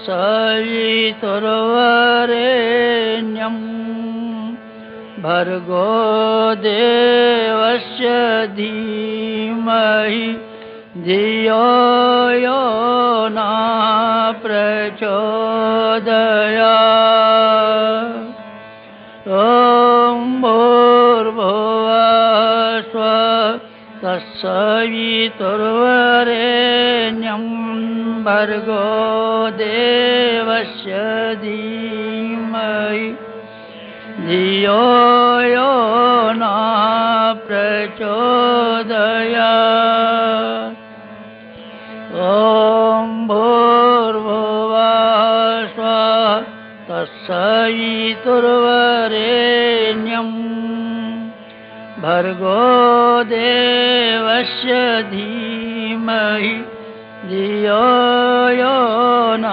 तत्सवितुर्वरेण्यं भर्गो देवस्य धीमहि धियो यो न प्रचोदयात्। ॐ भूर्भुवः स्वः तत्सवितुर्वरेण्यं भर्गो देवस्य धीमहि धियो यो न प्रचोदयात्। ॐ भूर्भुवः स्वः तत्सवितुर्वरेण्यं भर्गो देवस्य धीमहि धियो यो न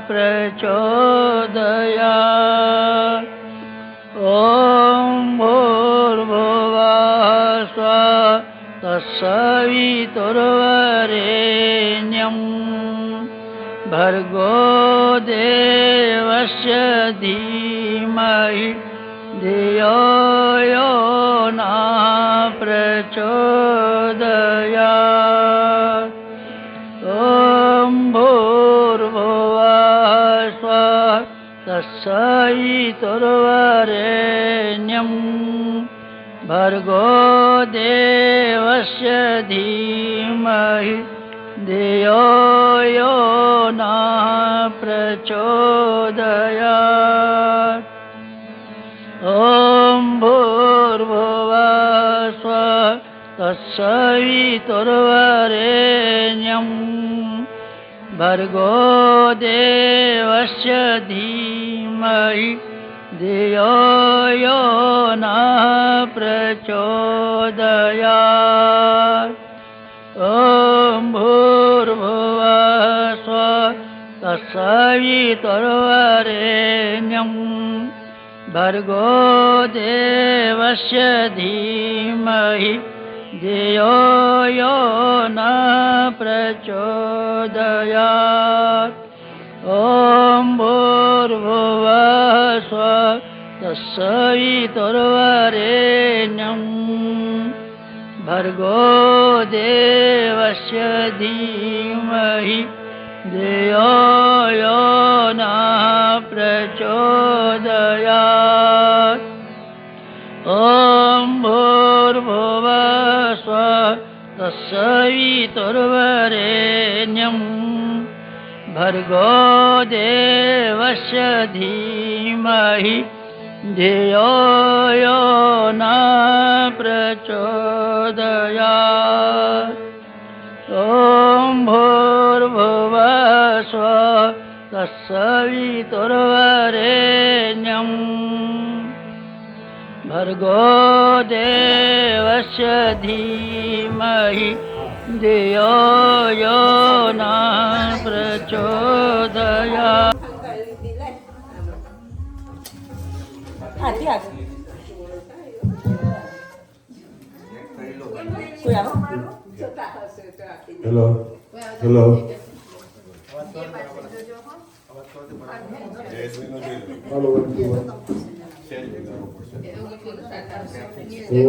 प्रचोदयात्। ॐ भूर्भुवः स्वः तत्सवितुर्वरेण्यं भर्गो देवस्य धीमहि धियो यो न प्रचोदयात्। ॐ भूर्भुवः स्वः तत्सवितुर्वरेण्यं भर्गो देवस्य धीमहि धियो यो न प्रचोदयात्। ॐ भूर्भुवः स्वः तत्सवितुर्वरेण्यं भर्गो देवस्य धीमहि धियो यो न प्रचोदयात्। ॐ भूर्भुवः स्वः तत्सवितुर्वरेण्यं भर्गो देवस्य धीमहि धियो यो न प्रचोदयात्। ॐ भूर्भुवः स्वः तत्सवितुर्वरेण्यं भर्गो देवस्य धीमहि धियो यो न प्रचोदयात्। ॐ भूर्भुवः स्वः तत्सवितुर्वरेण्यं भर्गो देवस्य धीमहि धियो यो न प्रचोदयात्। ॐ भूर्भुवः स्वः तत्सवितुर्वरेण्यं भर्गो देवस्य धीमहि धियो यो न प्रचोदयात्। Hello. Hello. Hello.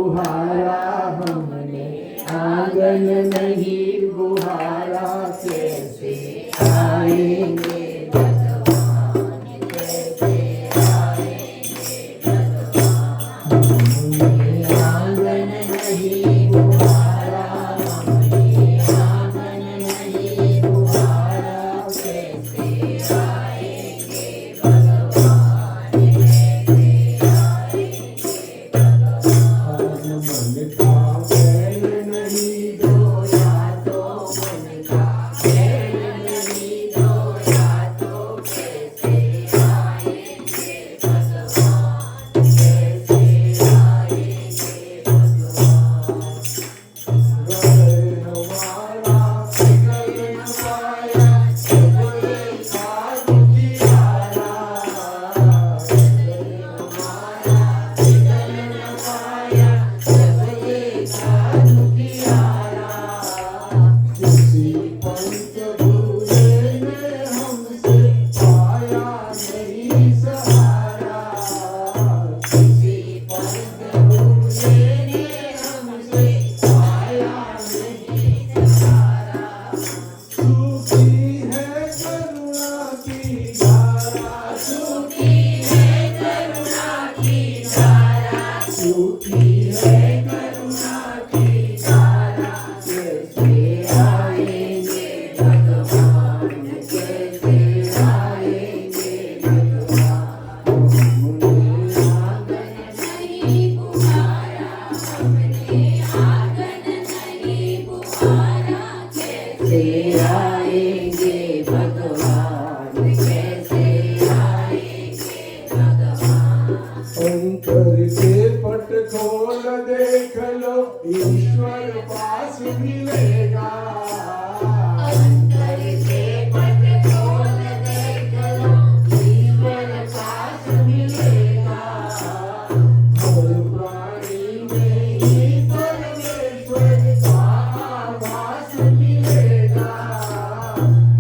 बुहारा हमने आंगन नहीं बुहारा कैसे आएंगे भगवान कैसे आएंगे भगवान हमने आंगन नहीं बुहारा हमने आंगन नहीं बुहारा कैसे आएंगे भगवान कैसे आएंगे भगवान मन का बैल नहीं धोया तो मन का बैल नहीं धोया तो कैसे आएंगे भगवान कैसे आएंगे भगवान गए हमारा गए हमारा सबले साथ दियारा गए हमारा गए हमारा सबले साथ दियारा किसी पंच भूले ने हमसे पाया नहीं सहारा किसी पंच भूले ने हमसे पाया नहीं सहारा सूखी है करुणा की धारा सूखी है करुणा की धारा सूखी है करुणा की धारा कैसे आएंगे भगवान कैसे आएंगे भगवान हमने आंगन नहीं बुहारा हमने आंगन नहीं बुहारा कैसे आएंगे भगवान कैसे आएंगे भगवान अंतर के पट खोल देख लो ईश्वर पास मिलेगा अंतर के पट खोल देख लो ईश्वर पास मिलेगा हर प्राणी में ही परमेश्वर का आभास मिलेगा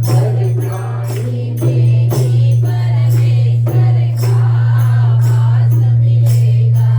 हर प्राणी में ही परमेश्वर का आभास मिलेगा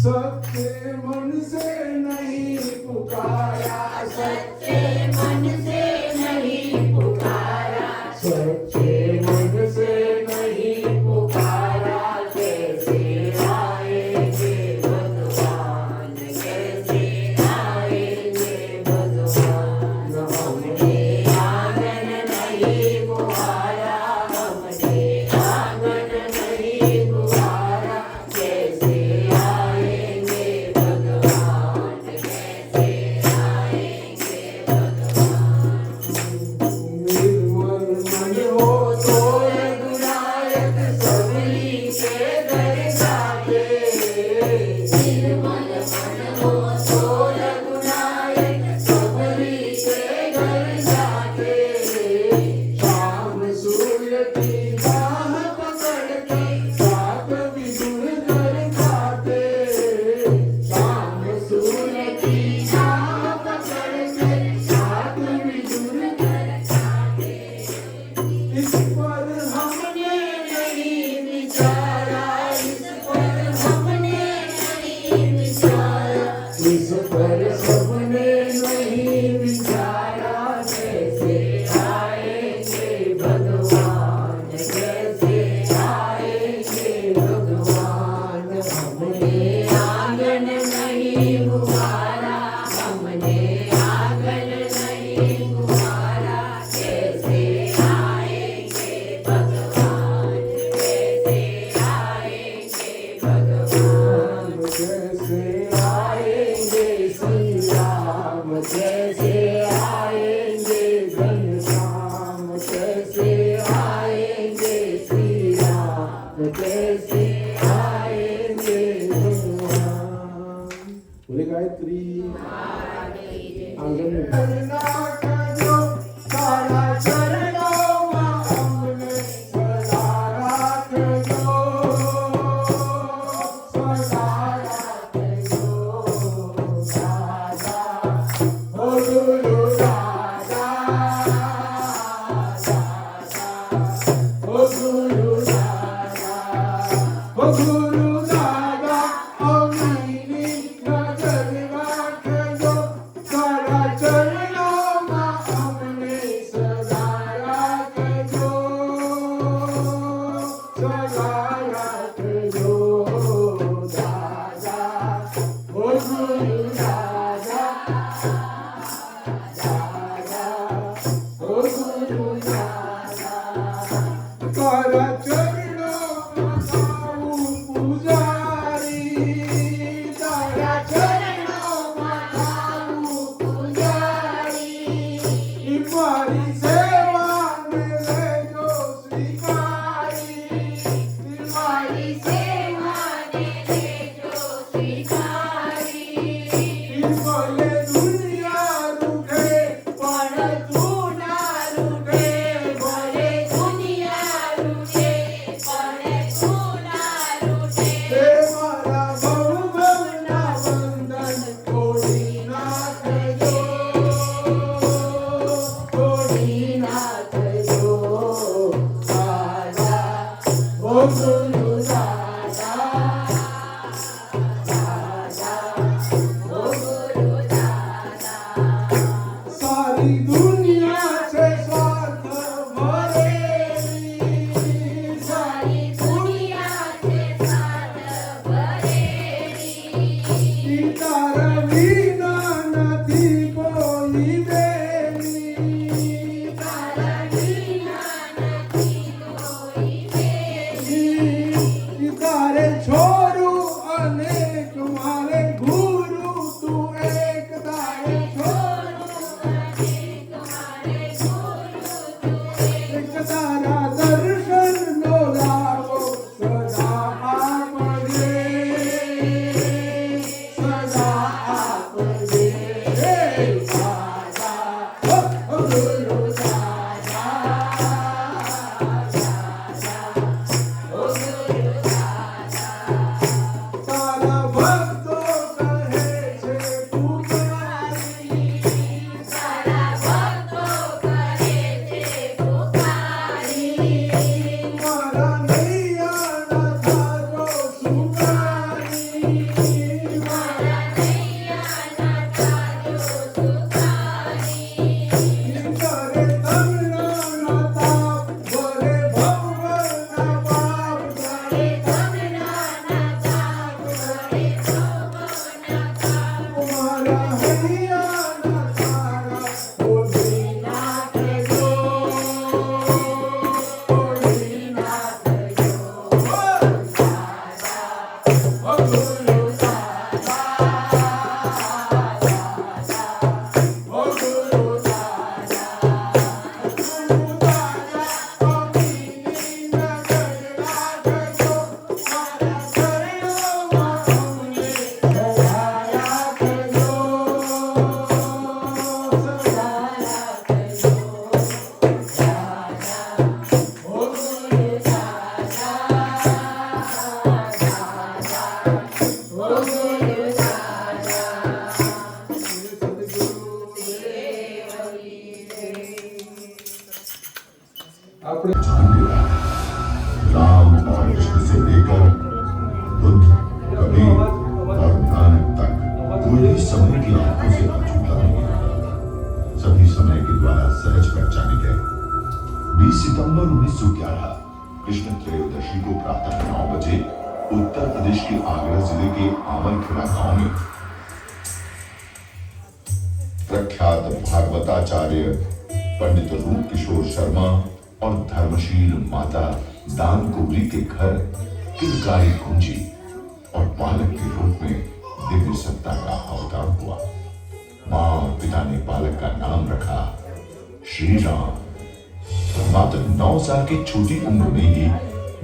सच्चे मन से नहीं पुकारा सच्चे मन से नहीं पुकारा सच्चे मन से नहीं पुकारा कैसे आएंगे भगवान कैसे आएंगे भगवान हमने आंगन नहीं बुहारा हमने आंगन नहीं बुहारा कैसे आएंगे भगवान कैसे आएंगे भगवान निर्मल मन हो तो रघुनायक सबली के दर जाके निर्मल मन हो तो रघुनायक सबली के घर जाके शाम सूर्य की बाह पकड़ के सात विदुर घर खाते शाम सूर्य की बाह पकड़ के सात विदुर घर खाते इस पर हमने नहीं विचारा इस पर हमने नहीं विचारा इस पर सबने नहीं विचारा कैसे आएंगे भगवान कैसे आएंगे भगवान हमने आंगन नहीं बुहारा हमने आंगन नहीं बुहारा कैसे आएंगे भगवान कैसे आएंगे भगवान कैसे आएंगे श्री राम कैसे आएंगे घनश्याम कैसे आएंगे श्री राम कैसे आएंगे भगवान बोले गायत्री आंगन में करना करो सारा चरणों में हमने सदा राखो सदा राखो दादा ओ गुरु दादा दादा ओ गुरु दादा ओ गुरु दादा ओ ओ गुरु दादा दादा ओ गुरु दादा सारी दुनिया से स्वार्थ भरेली सारी दुनिया से स्वार्थ भरेली तारा विना નથી કોઈ બેલી તારા વિના નથી કોઈ બેલી તારે છોડું અનેક મારે ગુરુ તું એક તારે છોડું અનેક મારે ગુરુ તું એક તારા દર્શન નો લાવો સદા આપજે સદા આપજે દાદા ઓ ગુરુ દાદા દાદા ઓ ગુરુ દાદા તારા ભક્તો કહે છે પુકારી તારા ભક્તો કહે છે પુકારી મારા નૈયા ના થારો સુકારી મારા નૈયા ના થારો સુકારી કરે તમના ના તાપ ભરે ભવના પાપ કરે તમના ના તાપ ભરે ભવના પાપ મારા હૈયા ના તારા ઓલી નાખજો ઓલી નાખજો દાદા ઓ ગુરુ દાદા ઓ ગુરુ દાદા અમીની નગર રાખજો મારા શરણોમાં અમને સદા રાખજો સદા રાખજો દાદા ઓ ગુરુ દાદા દાદા ઓ ગુરુ દાદા આપણે जान लिया राम और कृष्ण से लेकर बुद्ध कबीर और नानक तक कोई भी समय की आंखों से अछूता नहीं है सभी समय के द्वारा सहज पहचाने गए 20 सितंबर 1911 कृष्ण त्रयोदशी को प्रातः 9 बजे उत्तर प्रदेश के आगरा जिले के आमलखेड़ा गांव में प्रख्यात भागवताचार्य पंडित रूप किशोर शर्मा और धर्मशील माता दान कुबरी के घर किलकारी गूंजी और बालक के रूप में दिव्य सत्ता का अवतार हुआ। माँ और पिता ने बालक का नाम रखा श्री राम। मात्र 9 साल की छोटी उम्र में ही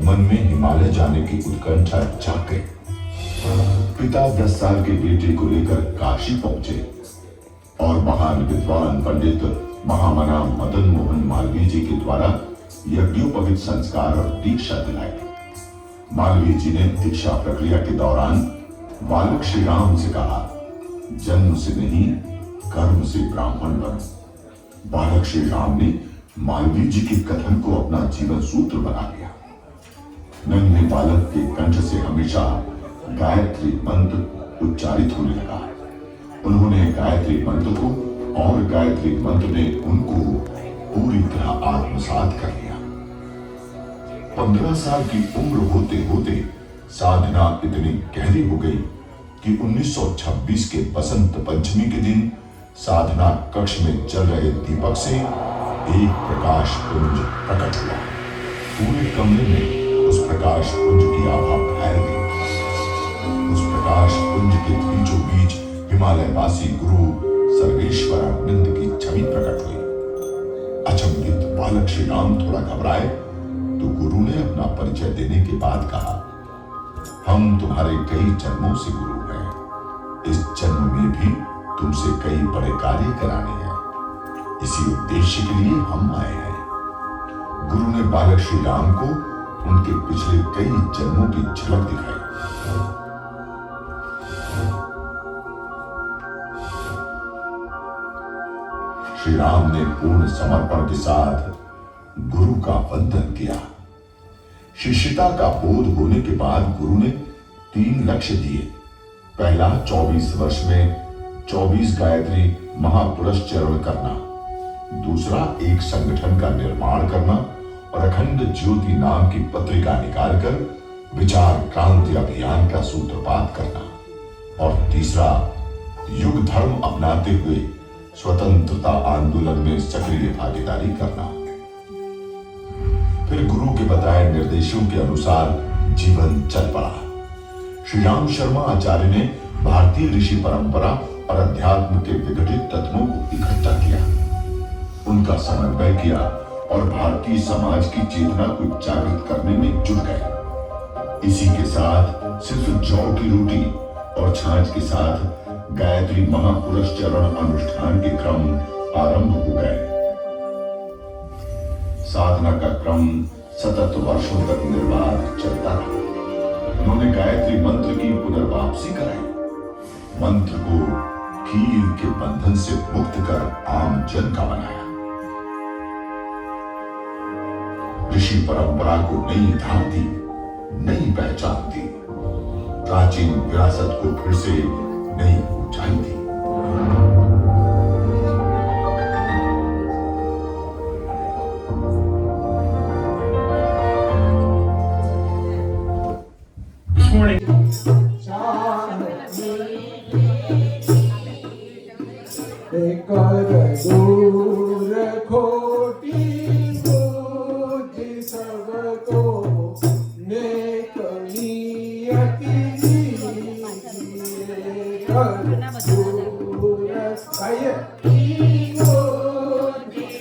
मन में हिमालय जाने की उत्कंठा जाग गई। पिता 10 साल के बेटे को लेकर काशी पहुंचे और महान विद्वान पंडित महामना मदन मोहन मालवीय जी के द्वारा यज्ञोपवीत संस्कार और दीक्षा दिलाई। मालवीय जी ने दीक्षा प्रक्रिया के दौरान बालक श्री राम से कहा, जन्म से नहीं कर्म से ब्राह्मण बनो। बालक श्री राम ने मालवीय जी के कथन को अपना जीवन सूत्र बना लिया। नन्हे बालक के कंठ से हमेशा गायत्री मंत्र उच्चारित होने लगा। उन्होंने गायत्री मंत्र को और गायत्री मंत्र ने उनको पूरी तरह आत्मसात कर लिया। 15 साल की उम्र होते होते साधना इतनी गहरी हो गई कि 1926 के बसंत पंचमी के दिन साधना कक्ष में जल रहे दीपक से एक प्रकाश पुंज प्रकट हुआ। पूरे कमरे में उस प्रकाश पुंज की आभा फैल गई। उस प्रकाश पुंज के बीचों बीच हिमालयवासी गुरु सर्वेश्वरानंद की छवि प्रकट हुई। अचंभित बालक श्री राम थोड़ा घबराए तो गुरु ने अपना परिचय देने के बाद कहा, हम तुम्हारे कई जन्मों से गुरु हैं। इस जन्म में भी तुमसे कई बड़े कार्य कराने हैं। इसी उद्देश्य के लिए हम आए हैं। गुरु ने बालक श्री राम को उनके पिछले कई जन्मों की झलक दिखाई। श्री राम ने पूर्ण समर्पण के साथ गुरु का वंदन किया। शिष्यता का बोध होने के बाद गुरु ने 3 लक्ष्य दिए। पहला 24 वर्ष में 24 गायत्री महापुरस्चरण करना, दूसरा एक संगठन का निर्माण करना और अखंड ज्योति नाम की पत्रिका निकालकर विचार क्रांति अभियान का सूत्रपात करना, और तीसरा युग धर्म अपनाते हुए स्वतंत्रता आंदोलन में सक्रिय भागीदारी करना। फिर गुरु के बताए निर्देशों के अनुसार जीवन चल पड़ा। श्री राम शर्मा आचार्य ने भारतीय ऋषि परंपरा और अध्यात्म के विघटित तत्वों को इकट्ठा किया, उनका समन्वय किया और भारतीय समाज की चेतना को जागृत करने में जुट गए। इसी के साथ सिर्फ जौ की रोटी और छाछ के साथ गायत्री महापुरस्चरण अनुष्ठान के क्रम आरंभ हो गए। साधना का क्रम सतत वर्षों तक निर्बाध चलता रहा। उन्होंने गायत्री मंत्र की पुनर्वापसी कराई, मंत्र को कील के बंधन से मुक्त कर आम जन का बनाया। ऋषि परंपरा को नई धार दी, नई पहचान दी, प्राचीन विरासत को फिर से नई ऊंचाई दी। कर दूर खोटी बुद्धि सबको नेक नियति कर दूर गाइए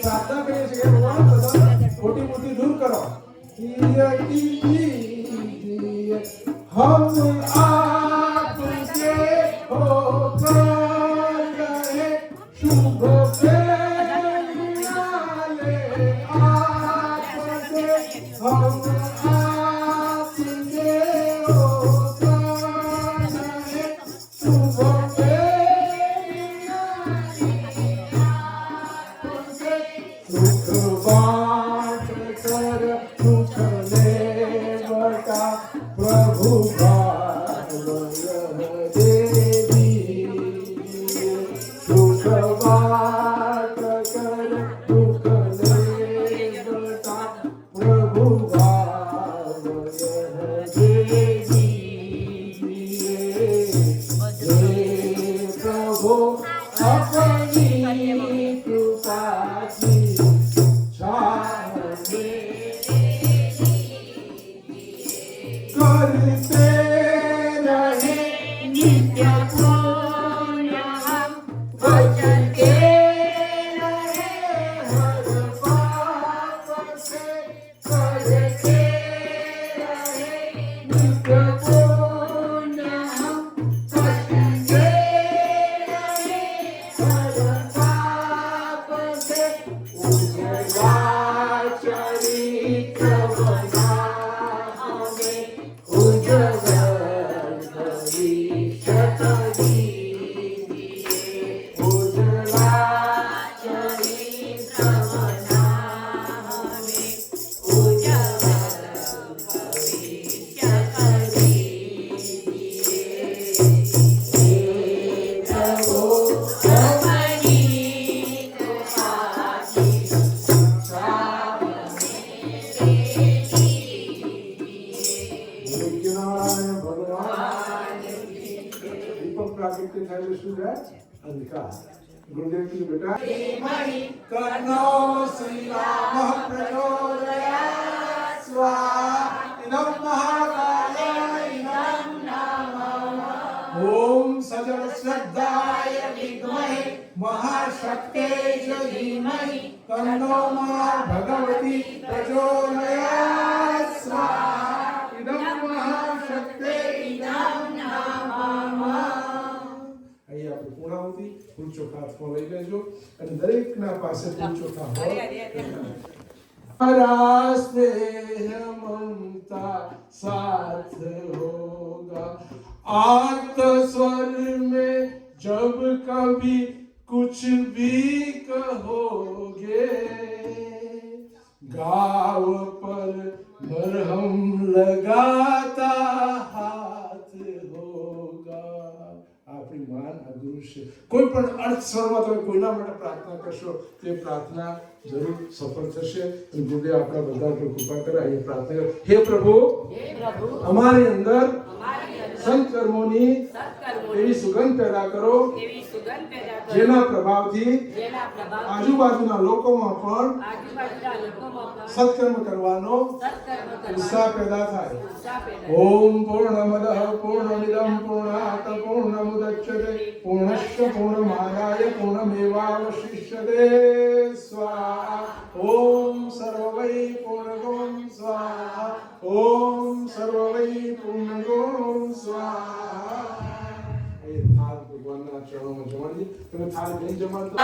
प्रार्थना करिए कि भगवान खोटी बुद्धि दूर करो। हम आपके होकर गए शुभ प्रेम वाले आपसे, हम आपके होकर गए शुभ प्रेम आपसे। सुख बांट कर सुख ले बता प्रभु गुरुदेव की बेटा कर्णो श्री राम प्रचोदयात् स्वाहा इदं महाकालाय नमः। ओम सजल श्रद्धाय विद्महे महाशक्तेय धीमहि तन्नो भगवती प्रचोदयात् स्वाहा इदं महाशक्ते પૂર્ણાવતી ફૂલ ચોખા હાથમાં લઈ લેજો અને દરેકના પાસે ફૂલ ચોખા હોય। हमारा स्नेह ममता साथ होगा आर्त स्वर में जब कभी कुछ भी कहोगे, गाँव पर मरहम लगाता हाथ होगा. આપણી માન આ ગુરુ છે. કોઈ પણ અર્થ સ્વરમાં તમે કોઈના માટે પ્રાર્થના કરશો તે પ્રાર્થના જરૂર સફળ થશે. અને ગુરુદેવ આપણા બધા પર કૃપા કરે. એ પ્રાર્થના કરે, હે પ્રભુ અમારી અંદર સત્કર્મોની એવી સુગંધ પેદા કરો જેના પ્રભાવથી આજુબાજુના લોકોમાં પણ સત્કર્મ કરવાનો ઉત્સાહ પેદા થાય. ઓમ પૂર્ણમદ પૂર્ણમિદં પૂર્ણાત પૂર્ણમુદચ્યતે પૂર્ણસ્ય પૂર્ણમાદાય પૂર્ણમેવાવશિષ્યતે. સ્વાહા. ઓમ સર્વવૈ પૂર્ણગોમ સ્વાહા. ઓમ સર્વવૈ પૂર્ણગોમ સ્વાહા. એ થાળ ભગવાનના ચરણોમાં જમાડી. તમે થાળ નહીં જમાડતો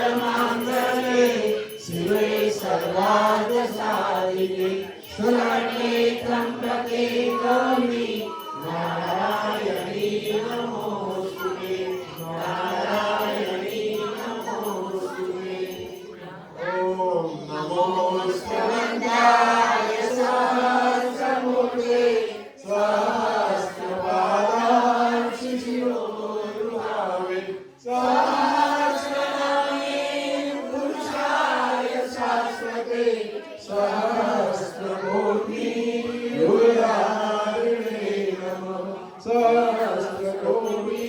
સર્વમંગલમાંગલ્યે શિવે સર્વાર્થસાધિકે શરણ્યે ત્ર્યંબકે ગૌરી નારાયણી નમોસ્તુતે નારાયણી નમોસ્તુતે ઓમ નમો સ્કંદાય સહસ્રમૂર્તે સહસ્રપાદાંશિ શિરોરુહાવે સહસ્રનામે પુરુષાય શાશ્વતે સહસ્રકોટિ યુગધારિણે નમઃ સહસ્રકોટિ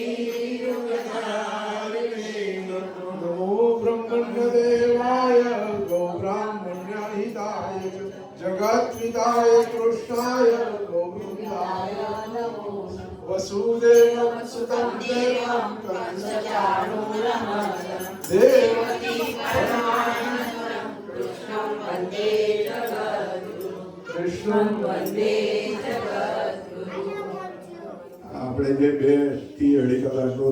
યુગધારિણે નમઃ નમો બ્રહ્મણ્યદેવાય ગૌબ્રાહ્મણ્યહિતાય ચ જગત્પિતાય કૃષ્ણાય ગોવિંદાય નમો વસુદેવં સુતં દેવં કંસચાણૂરમર્દનં દેવકી પરમાનંદં કૃષ્ણં વંદે જગદ્ગુરું આપણે જે 2 થી 2.5 કલાકનો